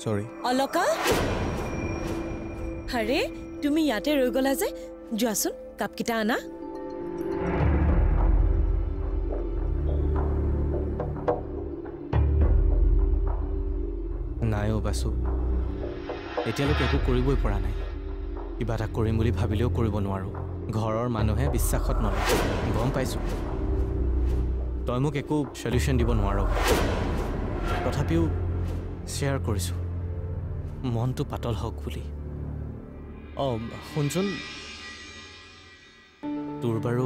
সৰি অলকা আৰে তুমি ইয়াতে ৰৈ গলা যে যোৱাচোন কাপকিটা আনা নাই অ' বাসু এতিয়ালৈকে একো কৰিবই পৰা নাই কিবা এটা কৰিম বুলি ভাবিলেও কৰিব নোৱাৰোঁ ঘৰৰ মানুহে বিশ্বাসত নলয় গম পাইছোঁ তই মোক একো সলিউশ্যন দিব নোৱাৰ তথাপিও শ্বেয়াৰ কৰিছোঁ মনটো পাতল হওক বুলি অঁ শুনচোন তোৰ বাৰু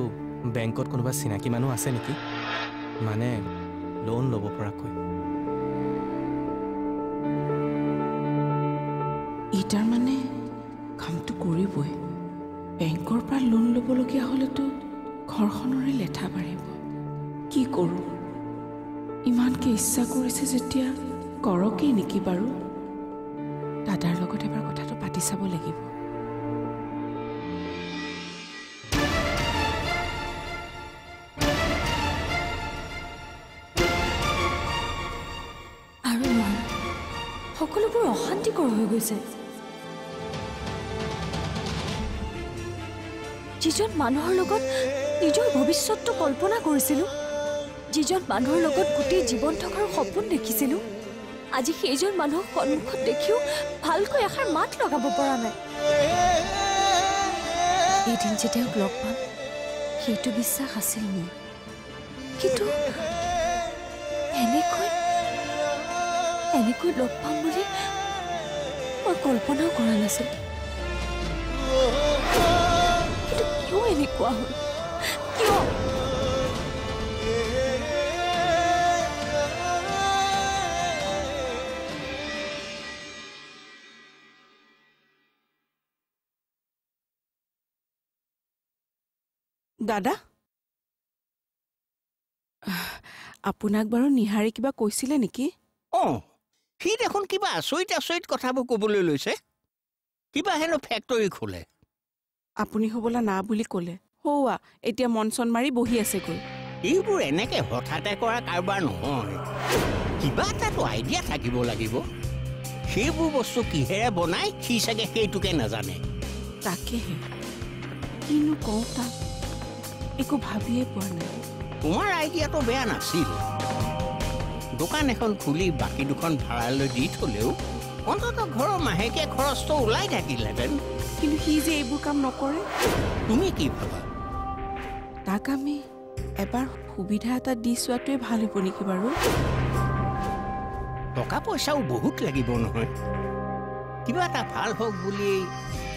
বেংকত কোনোবা চিনাকি মানুহ আছে নেকি মানে লোন ল'ব পৰাকৈ ইটাৰ মানে কামটো কৰিবই বেংকৰ পৰা লোন ল'বলগীয়া হ'লেতো ঘৰখনৰে লেঠা বাঢ়িব কি কৰোঁ ইমানকে ইচ্ছা কৰিছে যেতিয়া কৰকেই নেকি বাৰু দাদাৰ লগত এবাৰ কথাটো পাতি চাব লাগিব আৰু নহয় সকলোবোৰ অশান্তিকৰ হৈ গৈছে যিজন মানুহৰ লগত নিজৰ ভৱিষ্যতটো কল্পনা কৰিছিলোঁ যিজন মানুহৰ লগত গোটেই জীৱন থকাৰ সপোন দেখিছিলোঁ আজি সেইজন মানুহক সন্মুখত দেখিও ভালকৈ এষাৰ মাত লগাব পৰা নাই এদিন যে তেওঁক লগ পাম সেইটো বিশ্বাস আছিল মোৰ কিন্তু এনেকৈ লগ পাম বুলি মই কল্পনাও কৰা নাছিলোঁ কিন্তু কিয় এনেকুৱা হ'ল কিয় দাদা আপোনাক বাৰু নিহাৰে কিবা কৈছিলে নেকি অঁ সি দেখোন কিবা আচৰিত কথাবোৰ ক'বলৈ লৈছে কিবা হেনো ফেক্টৰী খোলে আপুনি হ'বলা না বুলি ক'লে হৌৱা এতিয়া মন চন মাৰি বহি আছেগৈ এইবোৰ এনেকে হঠাতে কৰা কাৰবাৰ নহয় কিবা এটাতো আইডিয়া থাকিব লাগিব সেইবোৰ বস্তু কিহেৰে বনাই সি চাগে সেইটোকে নাজানে তাকেহে কিনো কওঁ তাক একো ভাবিয়ে পোৱা নাই তোমাৰ আইডিয়াটো বেয়া নাছিল দোকান এখন খুলি বাকী দুখন ভাড়ালৈ দি থলেও অন্ততঃ ঘৰৰ মাহেকীয়া খৰচটো ওলাই থাকিলহেঁতেন কিন্তু সি যে এইবোৰ কাম নকৰে তুমি কি ভাবা তাক আমি এবাৰ সুবিধা এটা দি চোৱাটোৱে ভাল হ'ব নেকি বাৰু টকা পইচাও বহুত লাগিব নহয় কিবা এটা ভাল হওক বুলি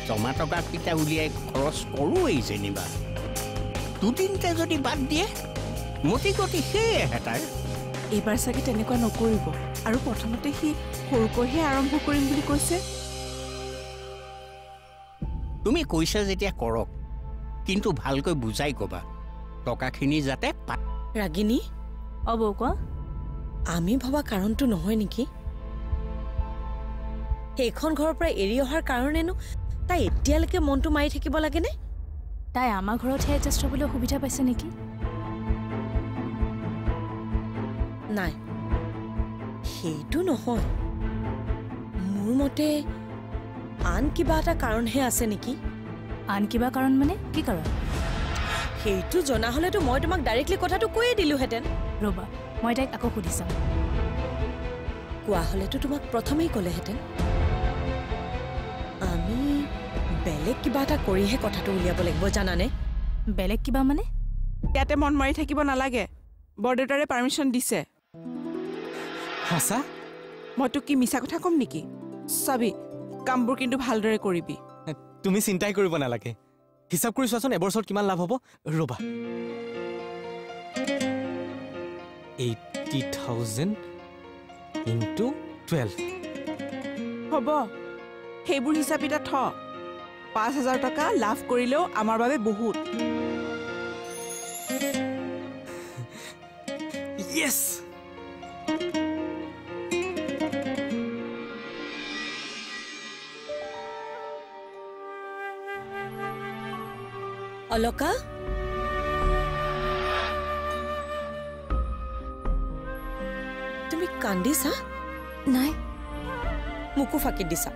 জমা টকাকেইটা উলিয়াই খৰচ কৰোৱেই যেনিবা দুদিনতে যদি বাদ দিয়ে মতি গতি সেয়েহে তাৰ এইবাৰ চাগে তেনেকুৱা নকৰিব আৰু প্ৰথমতে সি সৰুকৈহে আৰম্ভ কৰিম বুলি কৈছে তুমি কৈছা যেতিয়া কৰক কিন্তু ভালকৈ বুজাই ক'বা টকাখিনি যাতে ৰাগিনী অবৌ কোৱা আমি ভবা কাৰণটো নহয় নেকি সেইখন ঘৰৰ পৰা এৰি অহাৰ কাৰণেনো তাই এতিয়ালৈকে মনটো মাৰি থাকিব লাগেনে তাই আমাৰ ঘৰতহে এডজাষ্ট হ'বলৈ সুবিধা পাইছে নেকি নাই সেইটো নহয় মোৰ মতে আন কিবা এটা কাৰণহে আছে নেকি আন কিবা কাৰণ মানে কি কাৰণ সেইটো জনা হ'লেতো মই তোমাক ডাইৰেক্টলি কথাটো কৈয়ে দিলোহেঁতেন ৰ'বা মই তাইক আকৌ সুধি চাম কোৱা হ'লেতো তোমাক প্ৰথমেই ক'লেহেঁতেন আমি বেলেগ কিবা এটা কৰিহে কথাটো উলিয়াব লাগিব জানানে বেলেগ কিবা মানে ইয়াতে মন মাৰি থাকিব নালাগে বৰদেউতাৰে পাৰ্মিশ্যন দিছে সঁচা মই তোক কি মিছা কথা ক'ম নেকি চাবি কামবোৰ কিন্তু ভালদৰে কৰিবি তুমি চিন্তাই কৰিব নালাগে হিচাপ কৰি চোৱাচোন এবছৰত কিমান লাভ হ'ব ৰ'বা 80,000 into 12 হ'ব সেইবোৰ হিচাপ এটা থ 5,000 টকা লাভ কৰিলেও আমাৰ বাবে বহুত য়েছ অলকা তুমি কান্দিছা নাই মোকো ফাঁকি দিছা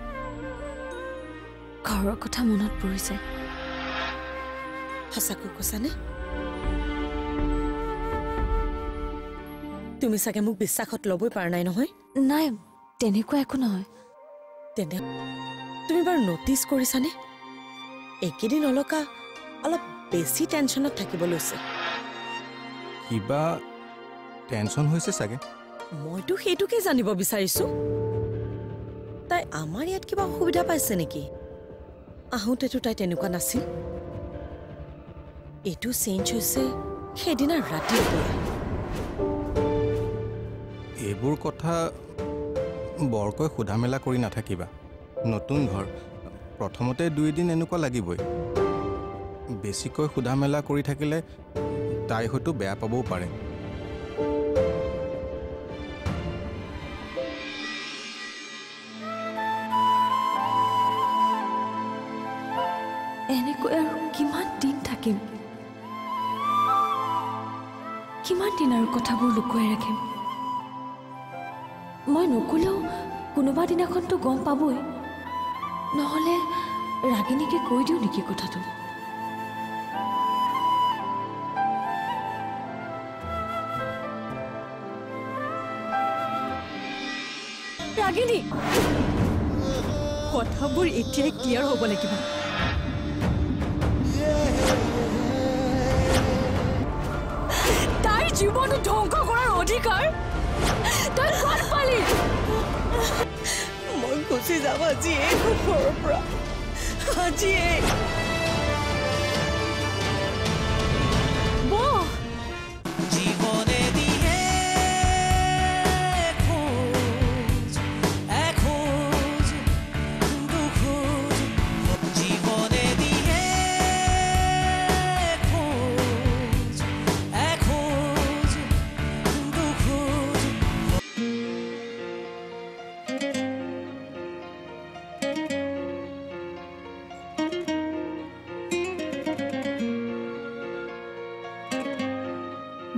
ঘৰৰ কথা মনত পৰিছে সঁচাকৈ কৈছানে তুমি চাগে মোক বিশ্বাসত ল'বই পৰা নাই নহয় নাই তেনেকুৱা একো নহয় তেনে তুমি বাৰু নটিচ কৰিছানে একেদিন অলকা অলপ বেছি টেনশ্যনত থাকিব লৈছে কিবা টেনশ্যন হৈছে চাগে মইতো সেইটোকে জানিব বিচাৰিছো তাই আমাৰ ইয়াত কিবা অসুবিধা পাইছে নেকি আহোঁতেতো তাই তেনেকুৱা নাছিল এইটো চেঞ্জ হৈছে সেইদিনা ৰাতিৰ পৰা এইবোৰ কথা বৰকৈ সোধা মেলা কৰি নাথাকিবা নতুন ঘৰ প্ৰথমতে 2 দিন এনেকুৱা লাগিবই বেছিকৈ সোধা মেলা কৰি থাকিলে তাই হয়তো বেয়া পাবও পাৰে এনেকৈ আৰু কিমান দিন থাকিম কিমান দিন আৰু কথাবোৰ লুকুৱাই ৰাখিম মই নকলেও কোনোবা দিনাখনতো গম পাবই নহ'লে ৰাগিনীকে কৈ দিওঁ নেকি কথাটো ৰাগিনী কথাবোৰ এতিয়াই ক্লিয়াৰ হ'ব লাগিব তাইৰ জীৱনটো ধ্বংস কৰাৰ অধিকাৰ তই ক'ত পালি মই গুচি যাম আজিয়ে ঘৰৰ পৰা আজিয়ে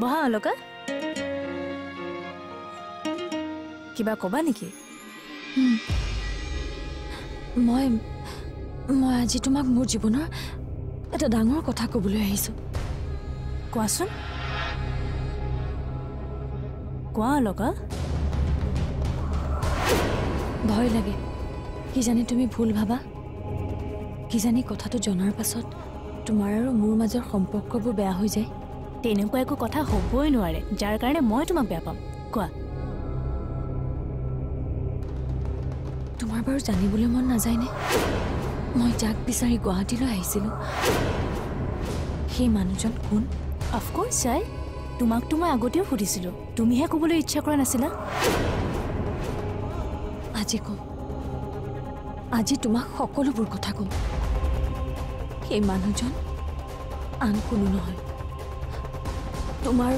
বহা অলকা কিবা ক'বা নেকি মই আজি তোমাক মোৰ জীৱনৰ এটা ডাঙৰ কথা ক'বলৈ আহিছোঁ কোৱাচোন কোৱা অলকা ভয় লাগে কিজানি তুমি ভুল ভাবা কিজানি কথাটো জনাৰ পাছত তোমাৰ আৰু মোৰ মাজৰ সম্পৰ্কবোৰ বেয়া হৈ যায় তেনেকুৱা একো কথা হ'বই নোৱাৰে যাৰ কাৰণে মই তোমাক বেয়া পাম কোৱা তোমাৰ বাৰু জানিবলৈ মন নাযায়নে মই যাক বিচাৰি গুৱাহাটীলৈ আহিছিলোঁ সেই মানুহজন কোন অফক'ৰ্ছ চাই তোমাকতো মই আগতেও সুধিছিলোঁ তুমিহে ক'বলৈ ইচ্ছা কৰা নাছিলা আজি কম আজি তোমাক সকলোবোৰ কথা কম সেই মানুহজন আন কোনো নহয় তোমাৰ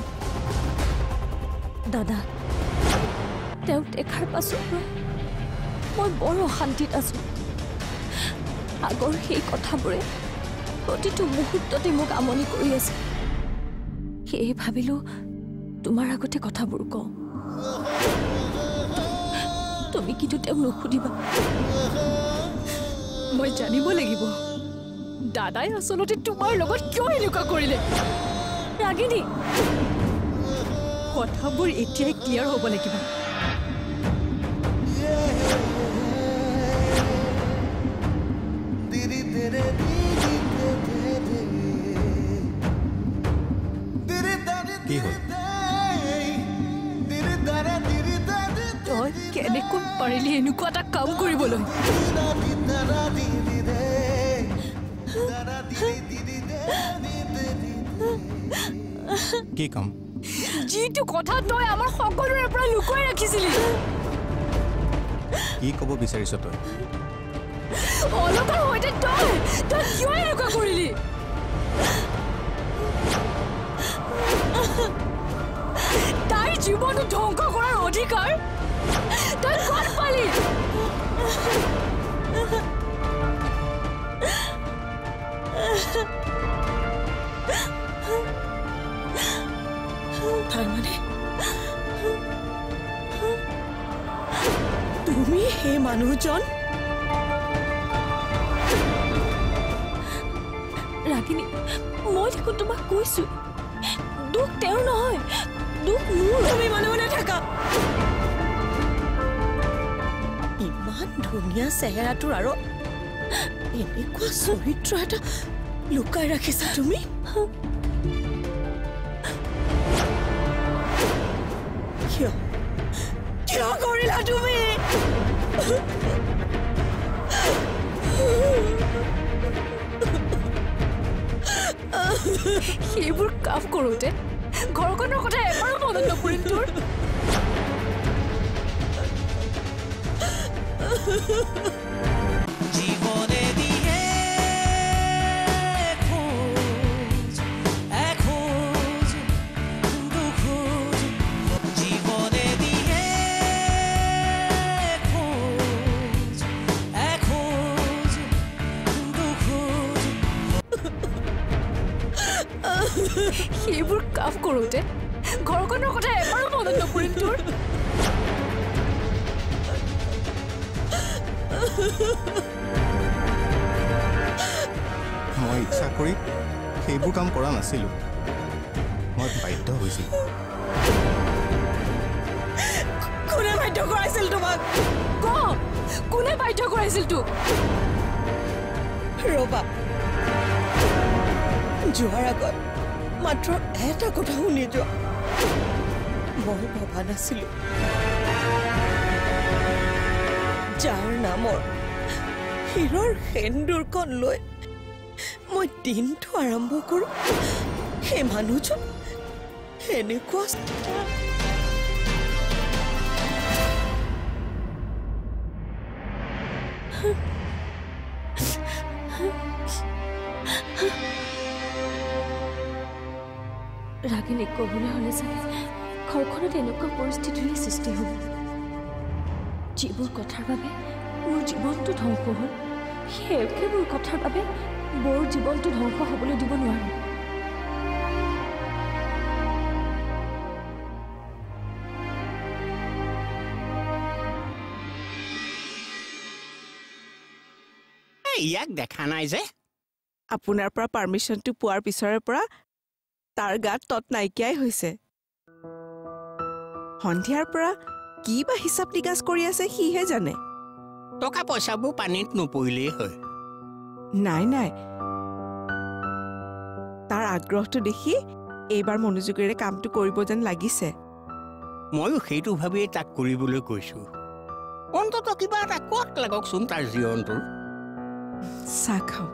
দাদা তেওঁক দেখাৰ পাছত মই বৰ অশান্তিত আছো আগৰ সেই কথাবোৰে প্ৰতিটো মুহূৰ্ততে মোক আমনি কৰি আছে সেয়ে ভাবিলোঁ তোমাৰ আগতে কথাবোৰ কওঁ তুমি কিন্তু তেওঁক নুসুধিবা মই জানিব লাগিব দাদাই আচলতে তোমাৰ লগত কিয় এনেকুৱা কৰিলে ৰাগিনী কথাবোৰ এতিয়াই ক্লিয়াৰ হ'ব লাগিব কি হ'ল তই কেনেকৈ পাৰিলি এনেকুৱা এটা কাম কৰিবলৈ কি কাম যিটো কথা তই আমাৰ সকলোৰে পৰা লুকুৱাই ৰাখিছিলি কি ক'ব বিচাৰিছ তই অলকাৰ সৈতে তই কিয় এনেকুৱা কৰিলি তাইৰ জীৱনটো ধ্বংস কৰাৰ অধিকাৰ তই ক'ত পালি তাৰমানে তুমি সেই মানুহজন ৰাগিনী মই দেখোন তোমাক কৈছো দুখ তেওঁৰ নহয় দুখ মোৰ তুমি মনে মনে থাকা ইমান ধুনীয়া চেহেৰাটোৰ আৰু এনেকুৱা চৰিত্ৰ এটা লুকাই ৰাখিছা তুমি কিয় কিয় কৰিলা তুমি সেইবোৰ কাম কৰোঁতে ঘৰখনৰ কথা এবাৰো মনত নপৰিল তোৰ জীবনে দিয়ে খোঁজ এখোঁজ দুখোঁজ জীবনে দিয়ে খোঁজ এখোঁজ দুখোঁজ সেইবোৰ কাম কৰোঁতে ঘৰখনৰ কথা এবাৰো মনত নপৰিল তোৰ মই ইচ্ছা কৰি সেইবোৰ কাম কৰা নাছিলোঁ মই বাধ্য হৈছিলোঁ কোনে বাধ্য কৰাইছিল তোমাক ক কোনে বাধ্য কৰাইছিল তোক ৰবা যোৱাৰ আগত মাত্ৰ এটা কথা শুনি যোৱা মই ভবা নাছিলো যাৰ নামৰ হীৰৰ সেন্দুৰখন লৈ মই দিনটো আৰম্ভ কৰোঁ সেই মানুহজন এনেকুৱা ৰাগিনীক ক'বলৈ হ'লে চাগে ঘৰখনত এনেকুৱা পৰিস্থিতিৰে সৃষ্টি হ'ব যিবোৰ কথাৰ বাবে মোৰ জীৱনটো ধ্বংস হ'ল সেই একেবোৰ কথাৰ বাবে বৰ জীৱনটো ধ্বংস হ'বলৈ দিব নোৱাৰোঁ ইয়াক দেখা নাই যে আপোনাৰ পৰা পাৰ্মিশ্যনটো পোৱাৰ পিছৰে পৰা তাৰ গাত তত নাইকিয়াই হৈছে সন্ধিয়াৰ পৰা কি বা হিচাপ নিকাচ কৰি আছে সিহে জানে টকা পইচাবোৰ পানীত নপৰিলেই হয় নাই নাই তাৰ আগ্ৰহটো দেখি এইবাৰ মনোযোগেৰে কামটো কৰিব যেন লাগিছে ময়ো সেইটো ভাবিয়েই তাক কৰিবলৈ কৈছোঁ অন্ততঃ কিবা এটা ক'ত লাগকচোন তাৰ জীৱনটোৰ চাহ খাওঁ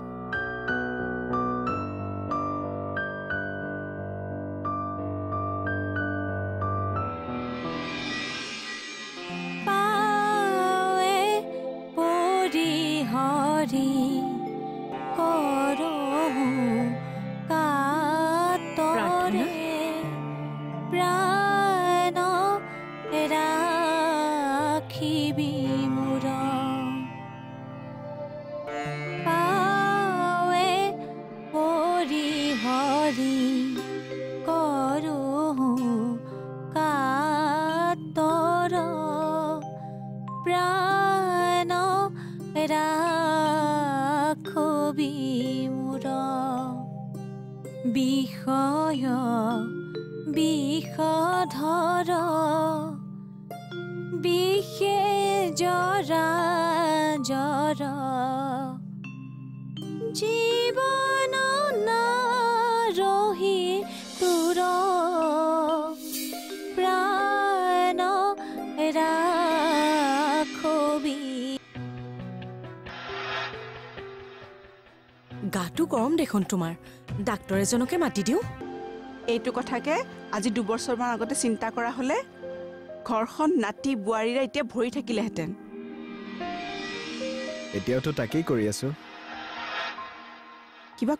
বিষয় বিষধৰ বিষে জৰা জৰ জীৱন নাৰহি তোৰ প্ৰাণ ৰাখবি গাটো গৰম দেখোন তোমাৰ ডাক্তৰ এজনকে মাতি দিওঁ এইটো কথাকে আজি 2 বছৰমান আগতে চিন্তা কৰা হ'লে ঘৰখন নাতি বোৱাৰীৰে এতিয়া ভৰি থাকিলেহেঁতেন এতিয়াওতো তাকেই কৰি আছো কিবা